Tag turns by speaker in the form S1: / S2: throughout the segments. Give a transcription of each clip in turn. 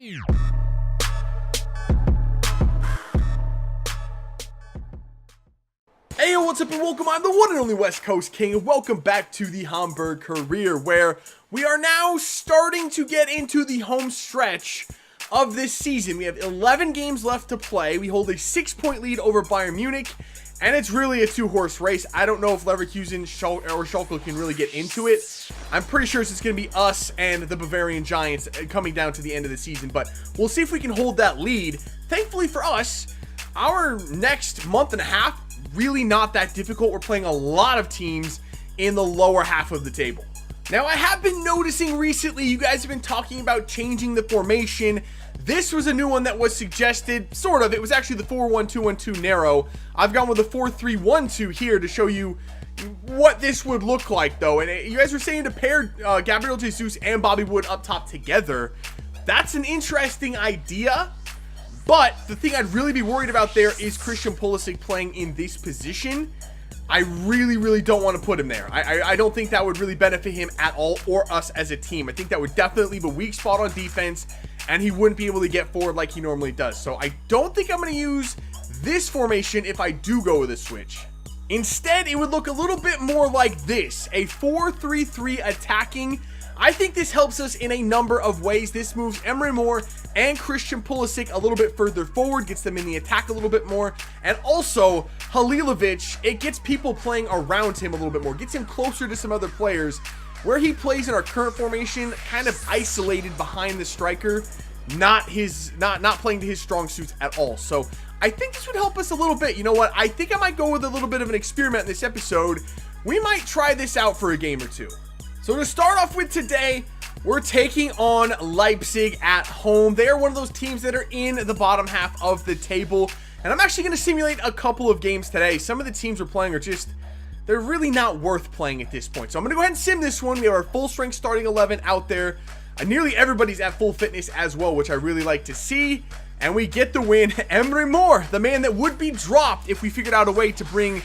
S1: Hey, what's up and welcome, I'm the one and only West Coast King, and welcome back to the Hamburg career, where we are now starting to get into the home stretch of this season. We have 11 games left to play. We hold a 6-point lead over Bayern Munich, and it's really a two-horse race. I don't know if Leverkusen or Schalke can really get into it. I'm pretty sure it's just going to be us and the Bavarian Giants coming down to the end of the season, but we'll see if we can hold that lead. Thankfully for us, our next month and a half, really not that difficult. We're playing a lot of teams in the lower half of the table. Now, I have been noticing recently you guys have been talking about changing the formation. This was a new one that was suggested, sort of. It was actually the 4-1-2-1-2 narrow. I've gone with the 4-3-1-2 here to show you what this would look like, though. And you guys were saying to pair Gabriel Jesus and Bobby Wood up top together. That's an interesting idea. But the thing I'd really be worried about there is Christian Pulisic playing in this position. I really don't want to put him there. I don't think that would really benefit him at all, or us as a team. I think that would definitely leave a weak spot on defense, and he wouldn't be able to get forward like he normally does. So I don't think I'm going to use this formation if I do go with a switch. Instead, it would look a little bit more like this, a 4-3-3 attacking. I think this helps us in a number of ways. This moves Emre Mor and Christian Pulisic a little bit further forward, gets them in the attack a little bit more, and also Halilovic, it gets people playing around him a little bit more, gets him closer to some other players. Where he plays in our current formation, kind of isolated behind the striker, not playing to his strong suits at all. So I think this would help us a little bit. You know what? I think I might go with a little bit of an experiment in this episode. We might try this out for a game or two. So to start off with today, we're taking on Leipzig at home. They are one of those teams that are in the bottom half of the table. And I'm actually going to simulate a couple of games today. Some of the teams we're playing are just, they're really not worth playing at this point. So I'm going to go ahead and sim this one. We have our full strength starting 11 out there. Nearly everybody's at full fitness as well, which I really like to see. And we get the win. Emre Mor, the man that would be dropped if we figured out a way to bring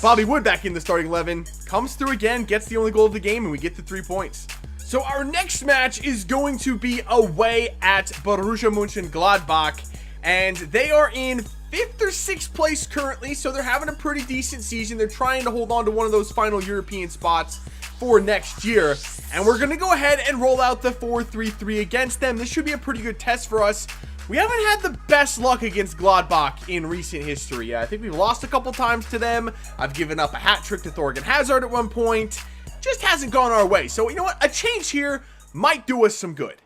S1: Bobby Wood back in the starting 11, comes through again, gets the only goal of the game, and we get the 3 points. So our next match is going to be away at Borussia Mönchengladbach, and they are in 5th or 6th place currently, so they're having a pretty decent season. They're trying to hold on to one of those final European spots for next year, and we're going to go ahead and roll out the 4-3-3 against them. This should be a pretty good test for us. We haven't had the best luck against Gladbach in recent history. I think we've lost a couple times to them. I've given up a hat trick to Thorgan Hazard at one point. Just hasn't gone our way. So, you know what? A change here might do us some good.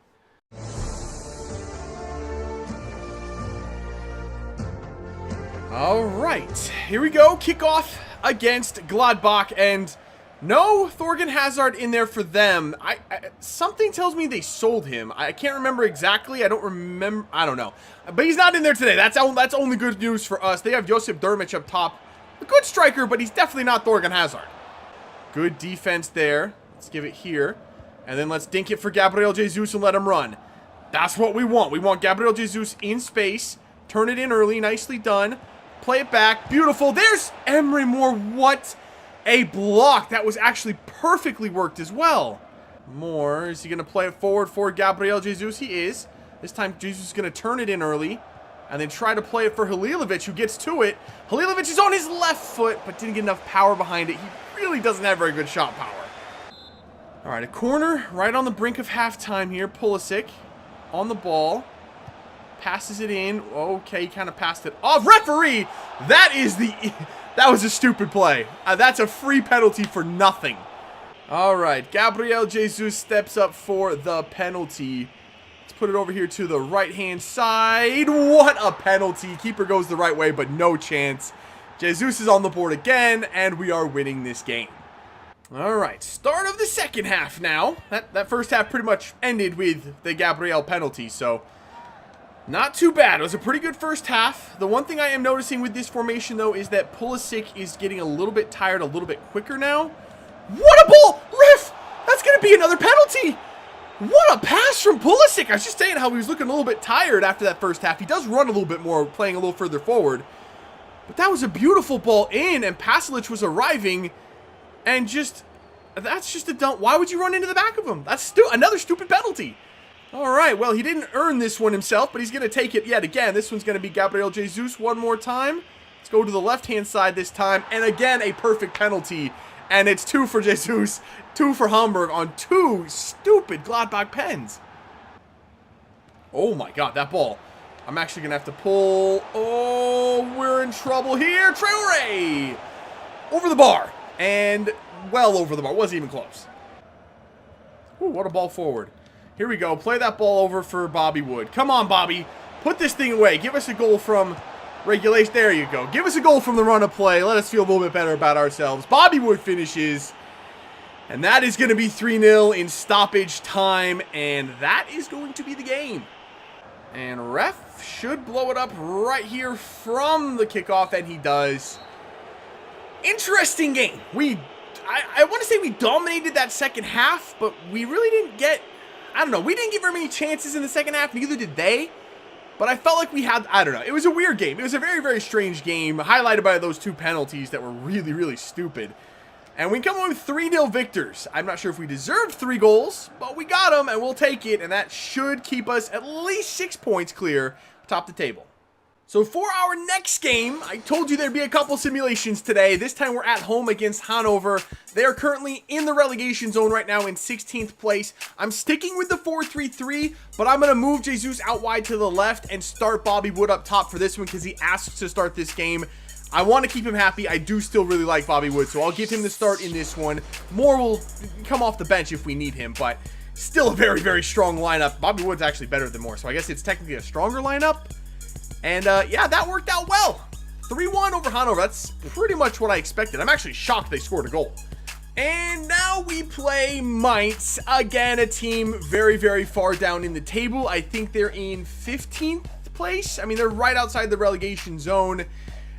S1: All right. Here we go. Kickoff against Gladbach. And no Thorgan Hazard in there for them. Something tells me they sold him. I can't remember exactly. I don't know. But he's not in there today. That's only good news for us. They have Josip Dermic up top. A good striker, but he's definitely not Thorgan Hazard. Good defense there. Let's give it here. And then let's dink it for Gabriel Jesus and let him run. That's what we want. We want Gabriel Jesus in space. Turn it in early. Nicely done. Play it back. Beautiful. There's Emre Mor. What a block. That was actually perfectly worked as well. Mor, is he going to play it forward for Gabriel Jesus? He is. This time Jesus is going to turn it in early and then try to play it for Halilovic, who gets to it. Halilovic is on his left foot, but didn't get enough power behind it. He really doesn't have very good shot power. All right, a corner right on the brink of halftime here. Pulisic on the ball. Passes it in. Okay, he kind of passed it off. Referee! That was a stupid play. That's a free penalty for nothing. All right, Gabriel Jesus steps up for the penalty. Let's put it over here to the right-hand side. What a penalty. Keeper goes the right way, but no chance. Jesus is on the board again, and we are winning this game. All right, start of the second half now. That first half pretty much ended with the Gabriel penalty, so not too bad. It was a pretty good first half. The one thing I am noticing with this formation, though, is that Pulisic is getting a little bit tired a little bit quicker now. What a ball! Ref! That's going to be another penalty! What a pass from Pulisic! I was just saying how he was looking a little bit tired after that first half. He does run a little bit more, playing a little further forward. But that was a beautiful ball in, and Pasalic was arriving, and that's just a dump. Why would you run into the back of him? That's another stupid penalty. All right, well, he didn't earn this one himself, but he's going to take it yet again. This one's going to be Gabriel Jesus one more time. Let's go to the left-hand side this time. And again, a perfect penalty. And it's 2 for Jesus, 2 for Hamburg on 2 stupid Gladbach pens. Oh my God, that ball. I'm actually going to have to pull. Oh, we're in trouble here. Traore! Over the bar. And well over the bar. Wasn't even close. Ooh, what a ball forward. Here we go. Play that ball over for Bobby Wood. Come on, Bobby. Put this thing away. Give us a goal from regulation. There you go. Give us a goal from the run of play. Let us feel a little bit better about ourselves. Bobby Wood finishes. And that is going to be 3-0 in stoppage time. And that is going to be the game. And ref should blow it up right here from the kickoff. And he does. Interesting game. I want to say we dominated that second half. But we really didn't get... I don't know. We didn't get very many chances in the second half. Neither did they. But I felt like we had... I don't know. It was a weird game. It was a very, very strange game. Highlighted by those 2 penalties that were really, really stupid. And we come away with 3-0 victors. I'm not sure if we deserved 3 goals. But we got them. And we'll take it. And that should keep us at least 6 points clear atop the table. So for our next game, I told you there'd be a couple simulations today. This time we're at home against Hanover. They are currently in the relegation zone right now in 16th place. I'm sticking with the 4-3-3, but I'm going to move Jesus out wide to the left and start Bobby Wood up top for this one because he asked to start this game. I want to keep him happy. I do still really like Bobby Wood, so I'll give him the start in this one. Moore will come off the bench if we need him, but still a very, very strong lineup. Bobby Wood's actually better than Moore, so I guess it's technically a stronger lineup. And, yeah, that worked out well. 3-1 over Hanover. That's pretty much what I expected. I'm actually shocked they scored a goal. And now we play Mainz. Again, a team very, very far down in the table. I think they're in 15th place. I mean, they're right outside the relegation zone.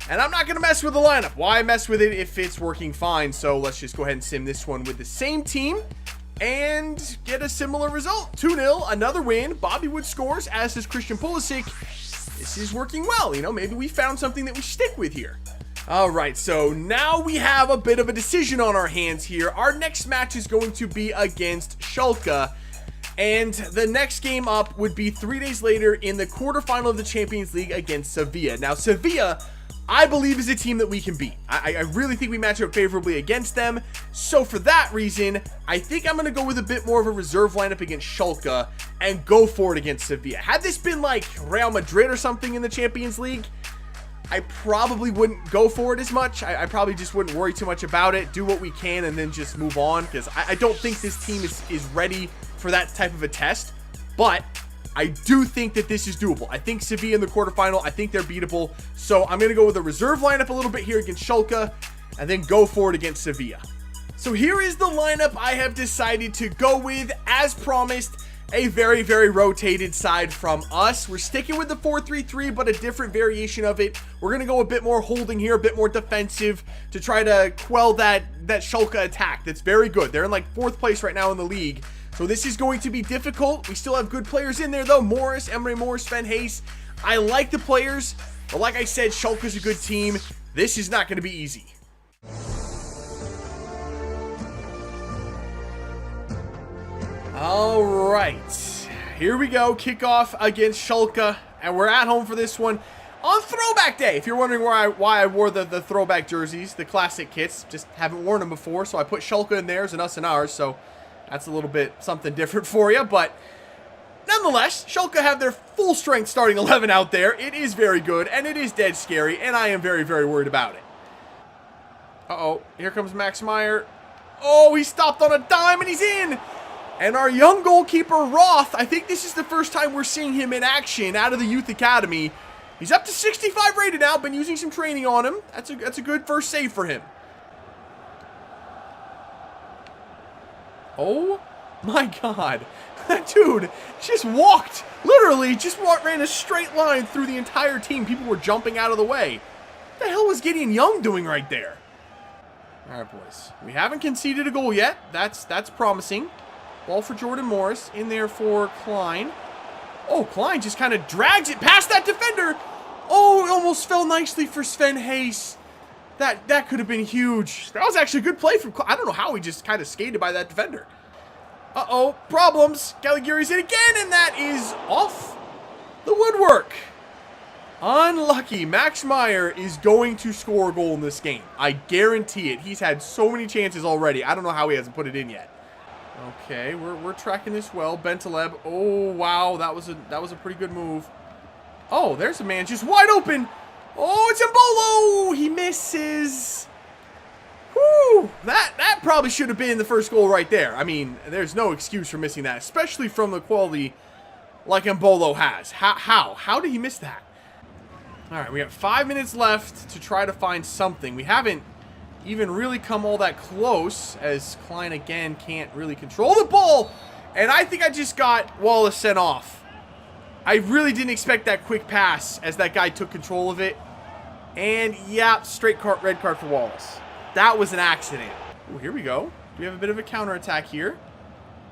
S1: And I'm not going to mess with the lineup. Why mess with it if it's working fine? So let's just go ahead and sim this one with the same team. And get a similar result. 2-0, another win. Bobby Wood scores, as does Christian Pulisic. This is working well. You know, maybe we found something that we stick with here. All right, so now we have a bit of a decision on our hands here. Our next match is going to be against Schalke. And the next game up would be 3 days later in the quarterfinal of the Champions League against Sevilla. Now, Sevilla, I believe, is a team that we can beat. I really think we match up favorably against them. So for that reason, I think I'm going to go with a bit more of a reserve lineup against Schalke and go for it against Sevilla. Had this been like Real Madrid or something in the Champions League, I probably wouldn't go for it as much. I probably just wouldn't worry too much about it, do what we can, and then just move on. Because I don't think this team is ready for that type of a test. But I do think that this is doable. I think Sevilla in the quarterfinal, I think they're beatable. So I'm going to go with a reserve lineup a little bit here against Schalke and then go for it against Sevilla. So here is the lineup I have decided to go with. As promised, a very, very rotated side from us. We're sticking with the 4-3-3, but a different variation of it. We're going to go a bit more holding here, a bit more defensive to try to quell that Schalke attack. That's very good. They're in like 4th place right now in the league. So this is going to be difficult. We still have good players in there, though. Morris, Emre Moore, Sven Hayes. I like the players, but like I said, Schalke's a good team. This is not going to be easy. All right. Here we go. Kickoff against Schalke, and we're at home for this one on throwback day. If you're wondering why I wore the throwback jerseys, the classic kits, just haven't worn them before, so I put Schalke in theirs and us in ours, so that's a little bit something different for you, but nonetheless, Schalke have their full strength starting 11 out there. It is very good, and it is dead scary, and I am very, very worried about it. Uh-oh, here comes Max Meyer. Oh, he stopped on a dime, and he's in! And our young goalkeeper, Roth, I think this is the first time we're seeing him in action out of the youth academy. He's up to 65 rated now, been using some training on him. That's a good first save for him. Oh my God. That dude just walked, literally just ran a straight line through the entire team. People were jumping out of the way. What the hell was Gideon Young doing right there? All right, boys. We haven't conceded a goal yet. That's promising. Ball for Jordan Morris. In there for Klein. Oh, Klein just kind of drags it past that defender. Oh, it almost fell nicely for Sven Hayes. That could have been huge. That was actually a good play from Klein. I don't know how he just kind of skated by that defender. Uh-oh, problems. Caligari's in again, and that is off the woodwork. Unlucky. Max Meyer is going to score a goal in this game. I guarantee it. He's had so many chances already. I don't know how he hasn't put it in yet. Okay, we're tracking this well. Bentaleb. Oh, wow. That was a pretty good move. Oh, there's a man just wide open. Oh, it's Embolo. He misses. Whew. That probably should have been the first goal right there. I mean, there's no excuse for missing that, especially from the quality like Embolo has. How did he miss that? All right, we have 5 minutes left to try to find something. We haven't even really come all that close, as Klein again can't really control the ball. And I think I just got Wallace sent off. I really didn't expect that quick pass as that guy took control of it. And yeah, straight red card for Wallace. That was an accident. Ooh, here we go. Do we have a bit of a counterattack here?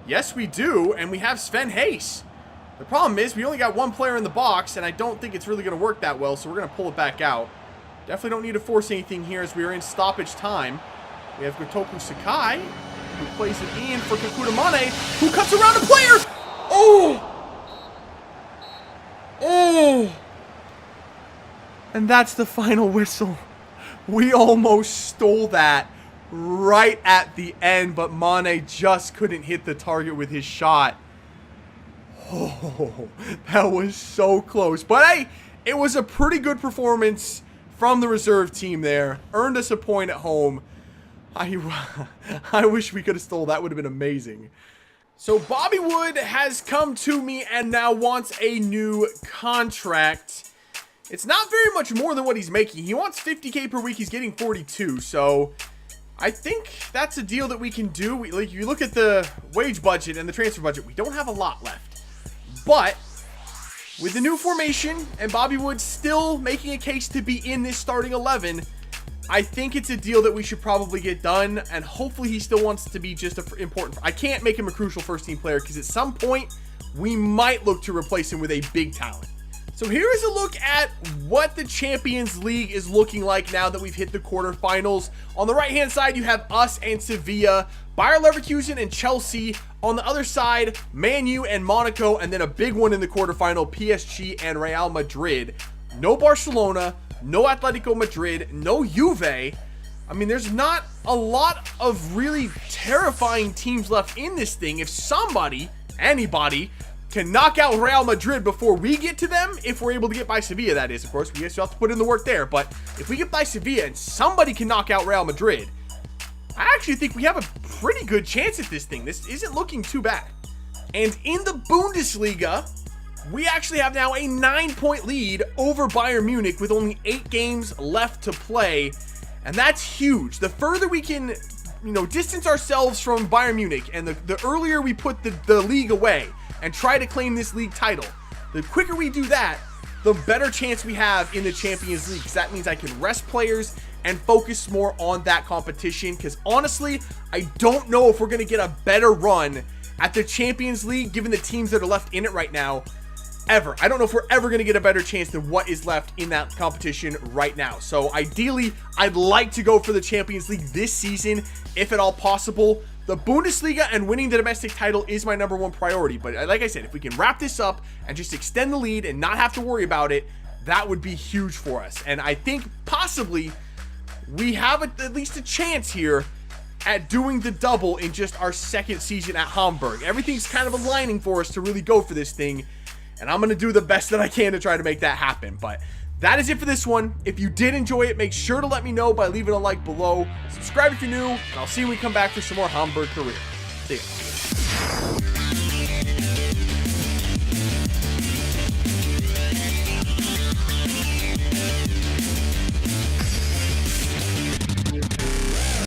S1: Yes, we do. And we have Sven Hayes. The problem is we only got one player in the box, and I don't think it's really going to work that well, so we're going to pull it back out. Definitely don't need to force anything here as we are in stoppage time. We have Gotoku Sakai, who plays it in for Kikuta Mane, who cuts around a player! Oh! Oh! And that's the final whistle. We almost stole that right at the end, but Mane just couldn't hit the target with his shot. Oh, that was so close. But hey, it was a pretty good performance from the reserve team there. Earned us a point at home. I wish we could have stole. That would have been amazing. So Bobby Wood has come to me and now wants a new contract. It's not very much more than what he's making. He wants 50K per week. He's getting 42. So I think that's a deal that we can do. Like, you look at the wage budget and the transfer budget, we don't have a lot left. But with the new formation and Bobby Wood still making a case to be in this starting 11, I think it's a deal that we should probably get done. And hopefully he still wants to be just an important. I can't make him a crucial first team player because at some point we might look to replace him with a big talent. So here is a look at what the Champions League is looking like now that we've hit the quarterfinals. On the right-hand side, you have us and Sevilla, Bayer Leverkusen and Chelsea. On the other side, Man U and Monaco, and then a big one in the quarterfinal, PSG and Real Madrid. No Barcelona, no Atletico Madrid, no Juve. I mean, there's not a lot of really terrifying teams left in this thing. If somebody, anybody, can knock out Real Madrid before we get to them, if we're able to get by Sevilla, that is, of course. We still have to put in the work there, but if we get by Sevilla and somebody can knock out Real Madrid, I actually think we have a pretty good chance at this thing. This isn't looking too bad. And in the Bundesliga, we actually have now a 9-point lead over Bayern Munich with only 8 games left to play, and that's huge. The further we can, distance ourselves from Bayern Munich, and the earlier we put the league away and try to claim this league title, the quicker we do that, the better chance we have in the Champions League, because that means I can rest players and focus more on that competition, because honestly, I don't know if we're going to get a better run at the Champions League given the teams that are left in it right now, ever. I don't know if we're ever going to get a better chance than what is left in that competition right now. So ideally, I'd like to go for the Champions League this season, if at all possible. The Bundesliga and winning the domestic title is my #1 priority. But like I said, if we can wrap this up and just extend the lead and not have to worry about it, that would be huge for us. And I think possibly we have at least a chance here at doing the double in just our second season at Hamburg. Everything's kind of aligning for us to really go for this thing, and I'm going to do the best that I can to try to make that happen. But that is it for this one. If you did enjoy it, make sure to let me know by leaving a like below. Subscribe if you're new, and I'll see you when we come back for some more Hamburg career. See ya.